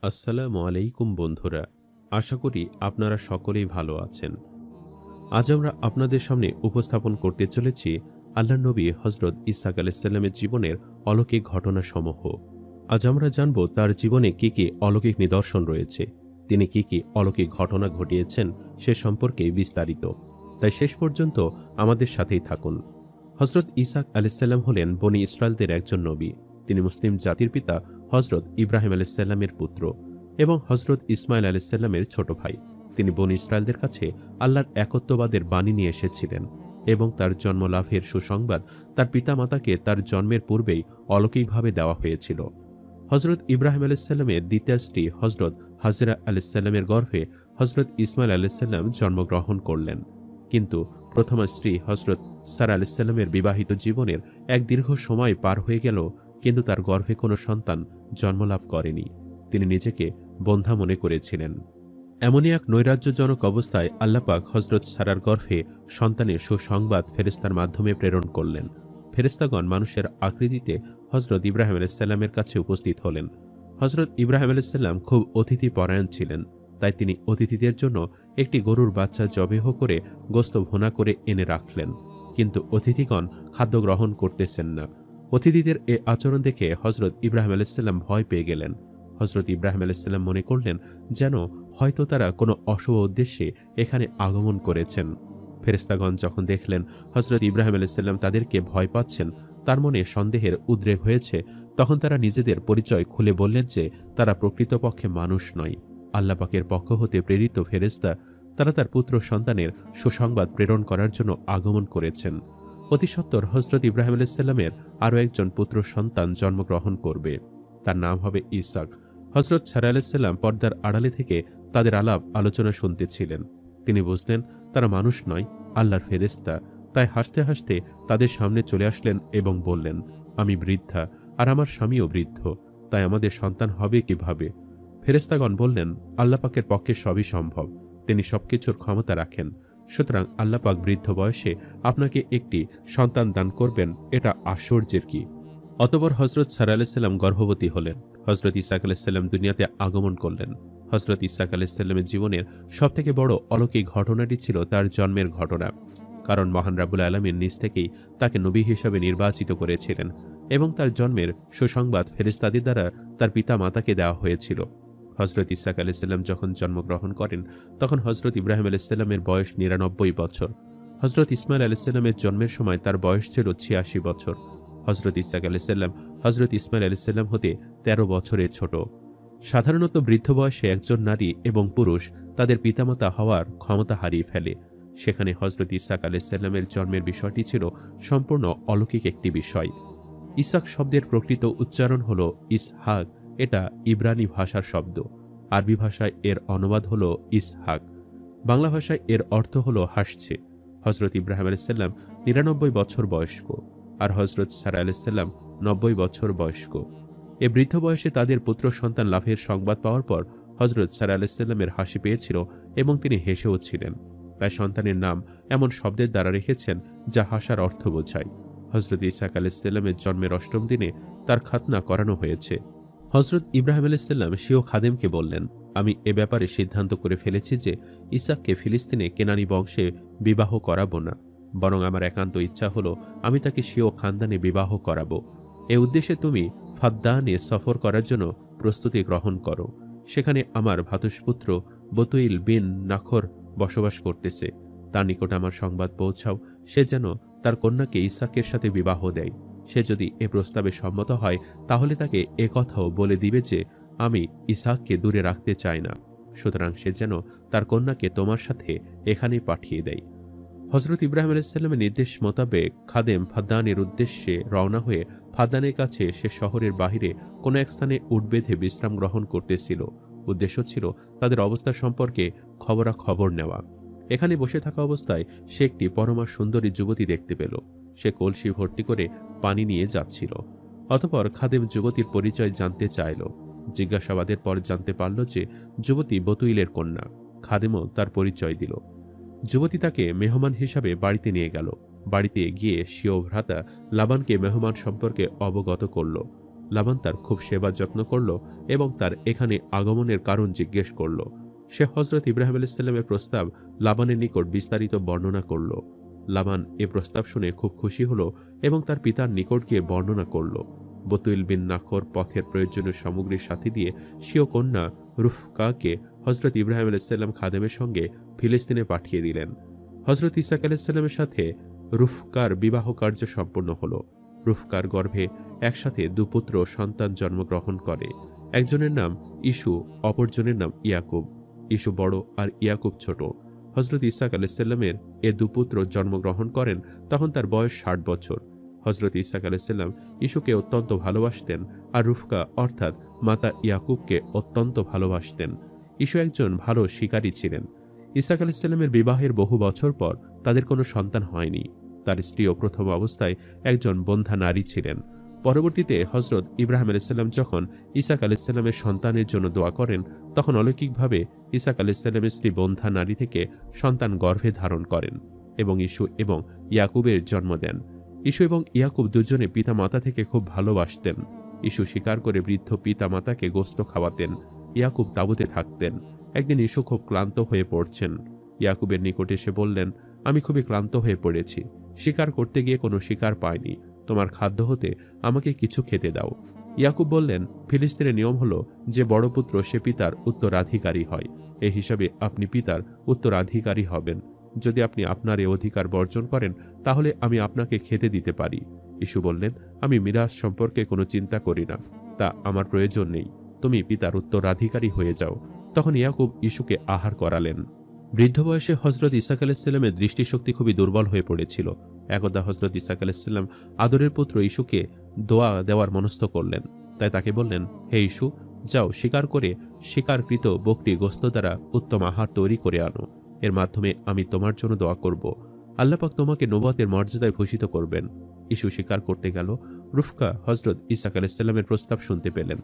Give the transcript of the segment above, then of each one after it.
আসসালামু আলাইকুম বন্ধুরা, আশা করি আপনারা সকলেই ভালো আছেন। আজ আমরা আপনাদের সামনে উপস্থাপন করতে চলেছি আল্লাহর নবী হজরত ইসহাক আলাইহিসসালামের জীবনের অলৌকিক ঘটনাসমূহ। আজ আমরা জানব তার জীবনে কি কি অলৌকিক নিদর্শন রয়েছে, তিনি কি কি অলৌকিক ঘটনা ঘটিয়েছেন সে সম্পর্কে বিস্তারিত। তাই শেষ পর্যন্ত আমাদের সাথেই থাকুন। হজরত ইসহাক আলাইহিসসালাম হলেন বনি ইসরায়েলদের একজন নবী। তিনি মুসলিম জাতির পিতা হজরত ইব্রাহিম আলাইহিসসালামের পুত্র এবং হজরত ইসমাইল আলাইহিসসালামের ছোট ভাই। তিনি বনি ইসরায়েলদের কাছে আল্লাহর একত্ববাদের বাণী নিয়ে এসেছিলেন এবং তার জন্মলাভের সুসংবাদ তার পিতামাতাকে তার জন্মের পূর্বেই অলৌকিকভাবে দেওয়া হয়েছিল। হজরত ইব্রাহিম আলাইহিসসালামের দ্বিতীয় স্ত্রী হজরত হাজরা আলাইহিসসালামের গর্ভে হজরত ইসমাইল আলাইহিসসালাম জন্মগ্রহণ করলেন। কিন্তু প্রথম স্ত্রী হজরত সারা আলাইহিসসালামের বিবাহিত জীবনের এক দীর্ঘ সময় পার হয়ে গেল, কিন্তু তার গর্ভে কোনো সন্তান জন্মলাভ করেনি। তিনি নিজেকে বন্ধ্যা মনে করেছিলেন। এমনই এক নৈরাজ্যজনক অবস্থায় আল্লাহ পাক হজরত সারার গর্ভে সন্তানের সুসংবাদ ফেরেশতার মাধ্যমে প্রেরণ করলেন। ফেরেশতাগণ মানুষের আকৃতিতে হজরত ইব্রাহিম আলাইহিসসালামের কাছে উপস্থিত হলেন। হজরত ইব্রাহিম আলাইহিসসালাম খুব অতিথি পরায়ণ ছিলেন, তাই তিনি অতিথিদের জন্য একটি গরুর বাচ্চা জবেহ করে গোস্ত ভুনা করে এনে রাখলেন। কিন্তু অতিথিগণ খাদ্য গ্রহণ করতেছেন না। অতিথিদের এ আচরণ দেখে হজরত ইব্রাহিম আলাইহিসসালাম ভয় পেয়ে গেলেন। হজরত ইব্রাহিম আলাইহিসসালাম মনে করলেন যেন হয়তো তারা কোনো অশুভ উদ্দেশ্যে এখানে আগমন করেছেন। ফেরেশতাগণ যখন দেখলেন হজরত ইব্রাহিম আলাইহিসসালাম তাদেরকে ভয় পাচ্ছেন, তার মনে সন্দেহের উদ্রেক হয়েছে, তখন তারা নিজেদের পরিচয় খুলে বললেন যে তারা প্রকৃতপক্ষে মানুষ নয়, আল্লাহ পাকের পক্ষ হতে প্রেরিত ফেরেশতা। তারা তার পুত্র সন্তানের সুসংবাদ প্রেরণ করার জন্য আগমন করেছেন। অতি সত্বর হজরত ইব্রাহিম আলাইহিসসালামের আরও একজন পুত্র সন্তান জন্মগ্রহণ করবে, তার নাম হবে ইসহাক। হজরত সারা আলাইহিসসালাম পর্দার আড়ালে থেকে তাদের আলাপ আলোচনা শুনতেছিলেন। তিনি বুঝলেন তারা মানুষ নয়, আল্লাহর ফেরেশতা। তাই হাসতে হাসতে তাদের সামনে চলে আসলেন এবং বললেন, আমি বৃদ্ধা আর আমার স্বামীও বৃদ্ধ, তাই আমাদের সন্তান হবে কিভাবে? ফেরেশতাগণ বললেন, আল্লাহ পাকের পক্ষে সবই সম্ভব, তিনি সবকিছুর ক্ষমতা রাখেন। সুতরাং আল্লাহ পাক বৃদ্ধ বয়সে আপনাকে একটি সন্তান দান করবেন, এটা আশ্চর্যের কি? অতঃপর হজরত সারা আলাইহিসসালাম গর্ভবতী হলেন। হজরত ইসহাক আলাইহিসসালাম দুনিয়াতে আগমন করলেন। হজরত ইসহাক আলাইহিসসালামের জীবনের সবথেকে বড় অলৌকিক ঘটনাটি ছিল তার জন্মের ঘটনা। কারণ মহান রাব্বুল আলামিন নিজ থেকেই তাকে নবী হিসাবে নির্বাচিত করেছিলেন এবং তার জন্মের সুসংবাদ ফেরেশতাদের দ্বারা তার পিতা মাতাকে দেওয়া হয়েছিল। হজরত ইসহাক আলাইহিসসালাম যখন জন্মগ্রহণ করেন তখন হজরত ইব্রাহিম আলাইহিসসালামের বয়স ৯৯ বছর। হজরত ইসমাইল আলাইহিসসালামের জন্মের সময় তার বয়স ছিল ৮৬ বছর। হজরত ইসহাক আলাইহিসসালাম হজরত ইসমাইল আলাইহিসসালাম হতে ১৩ বছরের ছোট। সাধারণত বৃদ্ধ বয়সে একজন নারী এবং পুরুষ তাদের পিতামাতা হওয়ার ক্ষমতা হারিয়ে ফেলে। সেখানে হজরত ইসহাক আলাইহিসসালামের জন্মের বিষয়টি ছিল সম্পূর্ণ অলৌকিক একটি বিষয়। ইসহাক শব্দের প্রকৃত উচ্চারণ হল ইসহাক। এটা ইব্রানি ভাষার শব্দ। আরবি ভাষায় এর অনুবাদ হল ইসহাক। বাংলা ভাষায় এর অর্থ হল হাসছে। হজরত ইব্রাহিম আলাইহিসসালাম ৯৯ বছর বয়স্ক আর হজরত সারা আলাইহিসসালাম ৯০ বছর বয়স্ক। এ বৃদ্ধ বয়সে তাদের পুত্র সন্তান লাভের সংবাদ পাওয়ার পর হজরত সারা আলাইহিসসালামের হাসি পেয়েছিল এবং তিনি হেসেও ছিলেন। তাই সন্তানের নাম এমন শব্দের দ্বারা রেখেছেন যা হাসার অর্থ বোঝায়। হজরত ইসহাক আলাইহিসসালামের জন্মের অষ্টম দিনে তার খাতনা করানো হয়েছে। হজরত ইব্রাহিম আলাইহিসসালাম স্বীয় খাদেমকে বললেন, আমি এ ব্যাপারে সিদ্ধান্ত করে ফেলেছি যে ইসহাককে ফিলিস্তিনে কেনানি বংশে বিবাহ করাবো না, বরং আমার একান্ত ইচ্ছা হলো আমি তাকে স্বীয় খানদানে বিবাহ করাবো। এ উদ্দেশ্যে তুমি ফাদ্দানে সফর করার জন্য প্রস্তুতি গ্রহণ করো। সেখানে আমার ভ্রাতুষ্পুত্র বতুইল বিন নাখর বসবাস করতেছে, তার নিকট আমার সংবাদ পৌঁছাও, সে যেন তার কন্যাকে ইসহাকের সাথে বিবাহ দেয়। সে যদি এ প্রস্তাবে সম্মত হয় তাহলে তাকে এ কথাও বলে দিবে যে আমি ইসহাককে দূরে রাখতে চাই না, সুতরাং সে যেন তার কন্যাকে তোমার সাথে এখানেই পাঠিয়ে দেয়। হজরত ইব্রাহিম আলাইহিসসালামের নির্দেশ মোতাবেক খাদেম ফাদ্দানের উদ্দেশ্যে রওনা হয়ে ফাদ্দানের কাছে সে শহরের বাহিরে কোনো এক স্থানে উট বেঁধে বিশ্রাম গ্রহণ করতেছিল। উদ্দেশ্য ছিল তাদের অবস্থা সম্পর্কে খবরাখবর নেওয়া। এখানে বসে থাকা অবস্থায় সে একটি পরমা সুন্দরী যুবতী দেখতে পেল। সে কলসি ভর্তি করে পানি নিয়ে যাচ্ছিল। অতঃপর খাদেম যুবতীর পরিচয় জানতে চাইল। জিজ্ঞাসাবাদের পর জানতে পারল যে যুবতী বতুইলের কন্যা। খাদেমও তার পরিচয় দিল। যুবতী তাকে মেহমান হিসাবে বাড়িতে নিয়ে গেল। বাড়িতে গিয়ে স্বীয় ভ্রাতা লাবানকে মেহমান সম্পর্কে অবগত করল। লাবান তার খুব সেবা যত্ন করল এবং তার এখানে আগমনের কারণ জিজ্ঞেস করল। সে হজরত ইব্রাহিম আলাইহিস প্রস্তাব লাবানের নিকট বিস্তারিত বর্ণনা করল। লাবান এ প্রস্তাব শুনে খুব খুশি হল এবং তার পিতার নিকট গিয়ে বর্ণনা করল। বতুইল বিন নাখর পথের প্রয়োজনীয় সামগ্রীর সাথে দিয়ে স্বীয় কন্যা রুফকাকে হজরত ইব্রাহিম আলাইহিস খাদেমের সঙ্গে ফিলিস্তিনে পাঠিয়ে দিলেন। হজরত ইসাক আলাইহিস সাথে রুফকার বিবাহ কার্য সম্পন্ন হল। রুফকার গর্ভে একসাথে দুপুত্র সন্তান জন্মগ্রহণ করে। একজনের নাম ইসু, অপরজনের নাম ইয়াকুব। ইসু বড় আর ইয়াকুব ছোট। হজরত ইসাক আলাইহিস এ দুপুত্র জন্মগ্রহণ করেন তখন তার বয়স ৬০ বছর। হজরত ইসাক আলাইহিস ইসুকে অত্যন্ত ভালোবাসতেন আর রুফকা অর্থাৎ মাতা ইয়াকুবকে অত্যন্ত ভালোবাসতেন। ইসু একজন ভালো শিকারী ছিলেন। ইসাক আলাইহিস বিবাহের বহু বছর পর তাদের কোনো সন্তান হয়নি। তার স্ত্রীও প্রথম অবস্থায় একজন বন্ধ্যা নারী ছিলেন। পরবর্তীতে হজরত ইব্রাহিম আলাইহিস যখন ইসাক আলাইহিস সন্তানের জন্য দোয়া করেন তখন অলৌকিকভাবে ইসাক আলাইহিস স্ত্রী বন্ধ্যা নারী থেকে সন্তান গর্ভে ধারণ করেন এবং ইসু এবং ইয়াকুবের জন্ম দেন। ইসু এবং ইয়াকুব দুজনে পিতা মাতা থেকে খুব ভালোবাসতেন। ইসু শিকার করে বৃদ্ধ পিতা মাতাকে গোস্ত খাওয়াতেন। ইয়াকুব তাঁবুতে থাকতেন। একদিন ইসু খুব ক্লান্ত হয়ে পড়ছেন। ইয়াকুবের নিকটে এসে বললেন, আমি খুবই ক্লান্ত হয়ে পড়েছি। শিকার করতে গিয়ে কোনো শিকার পাইনি। তোমার খাদ্য হতে আমাকে কিছু খেতে দাও। ইয়াকুব বললেন, ফিলিস্তিনের নিয়ম হল যে বড় পুত্র সে পিতার উত্তরাধিকারী হয়। এই হিসাবে আপনি পিতার উত্তরাধিকারী হবেন। যদি আপনি আপনার এ অধিকার বর্জন করেন তাহলে আমি আপনাকে খেতে দিতে পারি। ইসু বললেন, আমি মিরাজ সম্পর্কে কোনো চিন্তা করি না, তা আমার প্রয়োজন নেই। তুমি পিতার উত্তরাধিকারী হয়ে যাও। তখন ইয়াকুব ইসুকে আহার করালেন। বৃদ্ধ বয়সে হজরত ইসাক আলাইহিস দৃষ্টিশক্তি খুবই দুর্বল হয়ে পড়েছিল। একদা হজরত ইসাক আলাইহিস আদরের পুত্র ইসুকে দোয়া দেওয়ার মনস্থ করলেন। তাই তাকে বললেন, হে ইসু, যাও শিকার করে শিকারকৃত বকরি গোস্ত দ্বারা উত্তম আহার তৈরি করে আনো। এর মাধ্যমে আমি তোমার জন্য দোয়া করব। আল্লাহ পাক তোমাকে নবুয়তের মর্যাদায় ভূষিত করবেন। ইসু শিকার করতে গেল। রুফকা হজরত ইসাক আলাইহিস প্রস্তাব শুনতে পেলেন।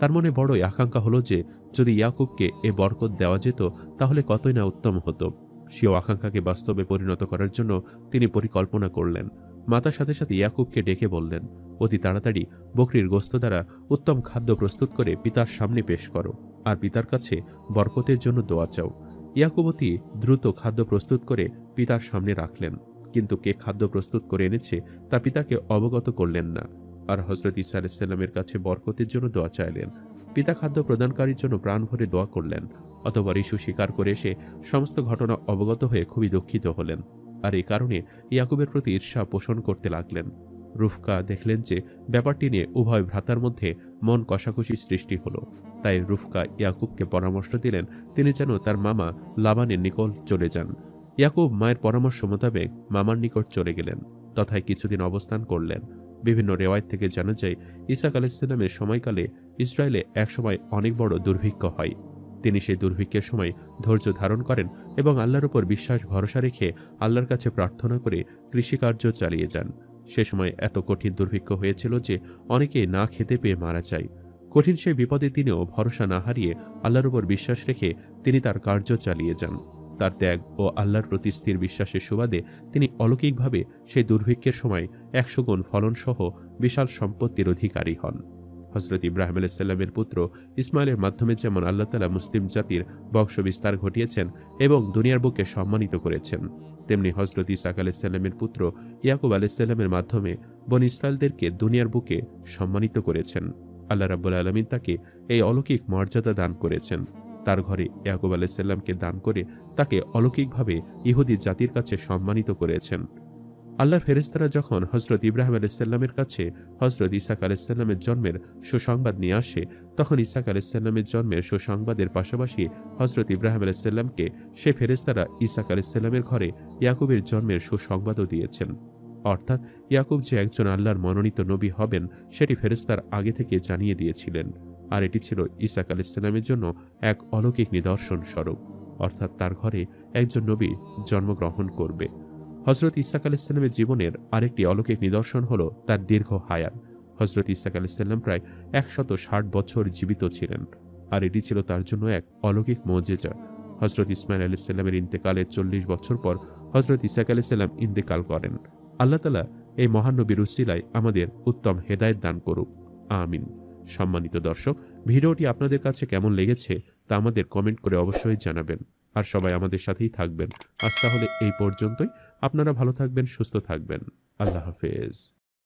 তার মনে বড়ই আকাঙ্ক্ষা হলো যে যদি ইয়াকুবকে এ বরকত দেওয়া যেত তাহলে কতই না উত্তম হতো। সেও আকাঙ্ক্ষাকে বাস্তবে পরিণত করার জন্য তিনি পরিকল্পনা করলেন। মাতার সাথে সাথে ইয়াকুবকে ডেকে বললেন, অতি তাড়াতাড়ি বকরির গোস্ত দ্বারা উত্তম খাদ্য প্রস্তুত করে পিতার সামনে পেশ করো আর পিতার কাছে বরকতের জন্য দোয়া চাও। ইয়াকুব অতি দ্রুত খাদ্য প্রস্তুত করে পিতার সামনে রাখলেন, কিন্তু কে খাদ্য প্রস্তুত করে এনেছে তা পিতাকে অবগত করলেন না। আর হজরত ঈসা আলাইহিস কাছে বরকতের জন্য দোয়া চাইলেন। পিতা খাদ্য প্রদানকারীর জন্য প্রাণ ভরে দোয়া করলেন। অতঃপর ইসু স্বীকার করে এসে সমস্ত ঘটনা অবগত হয়ে খুবই দুঃখিত হলেন, আর এই কারণে ইয়াকুবের প্রতি ঈর্ষা পোষণ করতে লাগলেন। রুফকা দেখলেন যে ব্যাপারটি নিয়ে উভয় ভ্রাতার মধ্যে মন কষাকষি সৃষ্টি হলো। তাই রুফকা ইয়াকুবকে পরামর্শ দিলেন তিনি যেন তার মামা লাবানের নিকট চলে যান। ইয়াকুব মায়ের পরামর্শ মোতাবেক মামার নিকট চলে গেলেন, তথায় কিছুদিন অবস্থান করলেন। বিভিন্ন রেওয়ায়ত থেকে জানা যায় ইসাক আলাইহিস সময়কালে ইসরায়েলে একসময় অনেক বড় দুর্ভিক্ষ হয়। তিনি সেই দুর্ভিক্ষের সময় ধৈর্য ধারণ করেন এবং আল্লাহর উপর বিশ্বাস ভরসা রেখে আল্লাহর কাছে প্রার্থনা করে কৃষিকার্য চালিয়ে যান। সে সময় এত কঠিন দুর্ভিক্ষ হয়েছিল যে অনেকে না খেতে পেয়ে মারা যায়। কঠিন সেই বিপদে তিনিও ভরসা না হারিয়ে আল্লাহর উপর বিশ্বাস রেখে তিনি তার কার্য চালিয়ে যান। তার ত্যাগ ও আল্লাহর প্রতি স্থির বিশ্বাসের সুবাদে তিনি অলৌকিকভাবে সেই দুর্ভিক্ষের সময় 100 গুণ ফলনসহ বিশাল সম্পত্তির অধিকারী হন। হজরত ইব্রাহিম আলাইহিস পুত্র ইসমাইলের মাধ্যমে যেমন আল্লাহ তাআলা মুসলিম জাতির বংশ বিস্তার ঘটিয়েছেন এবং দুনিয়ার বুকে সম্মানিত করেছেন, তেমনি হজরত ইসাক আলাইহিস পুত্র ইয়াকুব আলাইহিস মাধ্যমে বনী ইসরায়েলদেরকে দুনিয়ার বুকে সম্মানিত করেছেন। আল্লাহ রাব্বুল আলামিন তাকে এই অলৌকিক মর্যাদা দান করেছেন। তার ঘরে ইয়াকুব আলাইহিসকে দান করে তাকে অলৌকিকভাবে ইহুদি জাতির কাছে সম্মানিত করেছেন। আল্লাহর ফেরেশতারা যখন হজরত ইব্রাহিম আলাইহিসের কাছে হজরত ইসাক আলাইহিসের জন্মের সুসংবাদ নিয়ে আসে, তখন ইসাক আলাইহিসের জন্মের সুসংবাদের পাশাপাশি হজরত ইব্রাহিম আলাইহিসকে সে ফেরেশতারা ইসাক আলাইহিসের ঘরে ইয়াকুবের জন্মের সুসংবাদও দিয়েছেন। অর্থাৎ ইয়াকুব যে একজন আল্লাহর মনোনীত নবী হবেন সেটি ফেরেশতার আগে থেকে জানিয়ে দিয়েছিলেন, আর এটি ছিল ইসাক আলাইহিসের জন্য এক অলৌকিক নিদর্শন স্বরূপ, অর্থাৎ তার ঘরে একজন নবী জন্মগ্রহণ করবে। হজরত ইসাক আলাইহিসের জীবনের আরেকটি অলৌকিক নিদর্শন হল তার দীর্ঘ হায়াত। হজরত ইসাক আলাইহিস প্রায় 160 বছর জীবিত ছিলেন, আর এটি ছিল তার জন্য এক অলৌকিক মুজিজা। হজরত ইসমাইল আলাইহিসের ইন্তেকালের 40 বছর পর হজরত ইসাক আলাইহিস ইন্তেকাল করেন। আল্লাহ তাআলা এই মহান নবীর উসিলায় আমাদের উত্তম হেদায়েত দান করুক। আমিন। সম্মানিত দর্শক, ভিডিওটি আপনাদের কাছে কেমন লেগেছে তা আমাদের কমেন্ট করে অবশ্যই জানাবেন। আর সবাই আমাদের সাথেই থাকবেন। আজ তাহলে এই পর্যন্তই। আপনারা ভালো থাকবেন, সুস্থ থাকবেন। আল্লাহ হাফেজ।